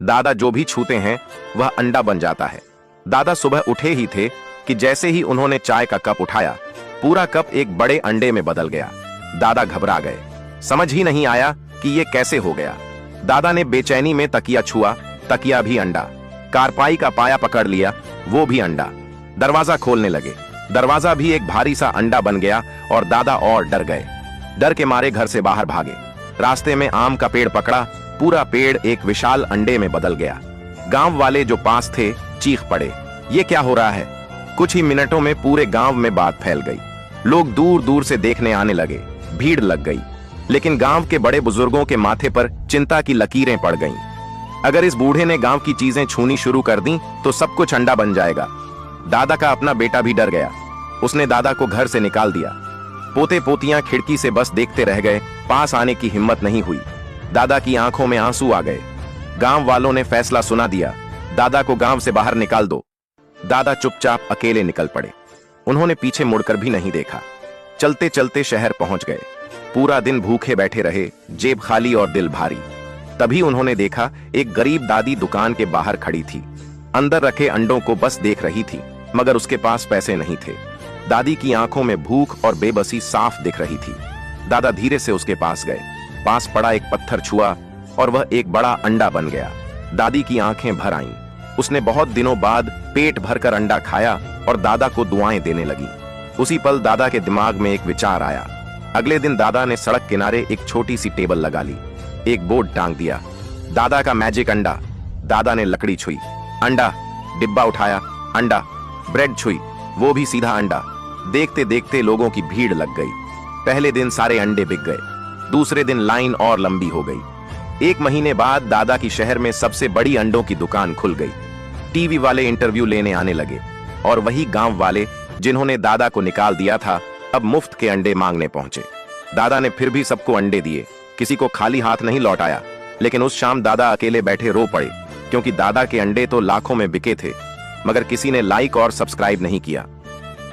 दादा जो भी छूते हैं वह अंडा बन जाता है। दादा सुबह उठे ही थे कि जैसे ही उन्होंने चाय का कप उठाया, पूरा कप एक बड़े अंडे में बदल गया। दादा घबरा गए, समझ ही नहीं आया कि ये कैसे हो गया। दादा ने बेचैनी में तकिया छुआ, तकिया भी अंडा। कारपाई का पाया पकड़ लिया, वो भी अंडा। दरवाजा खोलने लगे, दरवाजा भी एक भारी सा अंडा बन गया और दादा और डर गए। डर के मारे घर से बाहर भागे। रास्ते में आम का पेड़ पकड़ा, पूरा पेड़ एक विशाल अंडे में बदल गया। गांव वाले जो पास थे चीख पड़े, ये क्या हो रहा है? कुछ ही मिनटों में पूरे गांव में बात फैल गई। लोग दूर दूर से देखने आने लगे, भीड़ लग गई। लेकिन गांव के बड़े बुजुर्गों के माथे पर चिंता की लकीरें पड़ गईं। अगर इस बूढ़े ने गांव की चीजें छूनी शुरू कर दी तो सब कुछ अंडा बन जाएगा। दादा का अपना बेटा भी डर गया, उसने दादा को घर से निकाल दिया। पोते पोतियां खिड़की से बस देखते रह गए, पास आने की हिम्मत नहीं हुई। दादा की आंखों में आंसू आ गए। गांव वालों ने फैसला सुना दिया, दादा को गांव से बाहर निकाल दो। दादा चुपचाप अकेले निकल पड़े, उन्होंने पीछे मुड़कर भी नहीं देखा। चलते चलते शहर पहुंच गए। पूरा दिन भूखे बैठे रहे, जेब खाली और दिल भारी। तभी उन्होंने देखा एक गरीब दादी दुकान के बाहर खड़ी थी, अंदर रखे अंडों को बस देख रही थी, मगर उसके पास पैसे नहीं थे। दादी की आंखों में भूख और बेबसी साफ दिख रही थी। दादा धीरे से उसके पास गए, पास पड़ा एक पत्थर छुआ और वह एक बड़ा अंडा बन गया। दादी की आंखें भर आईं। उसने बहुत दिनों बाद पेट भरकर अंडा खाया और दादा को दुआएं देने लगी। उसी पल दादा के दिमाग में एक विचार आया। अगले दिन दादा ने सड़क किनारे एक छोटी सी टेबल लगा ली, एक बोर्ड टांग दिया, दादा का मैजिक अंडा। दादा ने लकड़ी छुई, अंडा। डिब्बा उठाया, अंडा। ब्रेड छुई, वो भी सीधा अंडा। देखते देखते लोगों की भीड़ लग गई। पहले दिन सारे अंडे बिक गए, दूसरे दिन लाइन और लंबी हो गई। 1 महीने बाद दादा की शहर में सबसे बड़ी अंडों की दुकान खुल गई। टीवी वाले इंटरव्यू लेने आने लगे और वही गांव वाले जिन्होंने दादा को निकाल दिया था अब मुफ्त के अंडे मांगने पहुंचे। दादा ने फिर भी सबको अंडे दिए, किसी को खाली हाथ नहीं लौटाया। लेकिन उस शाम दादा अकेले बैठे रो पड़े, क्योंकि दादा के अंडे तो लाखों में बिके थे, मगर किसी ने लाइक और सब्सक्राइब नहीं किया।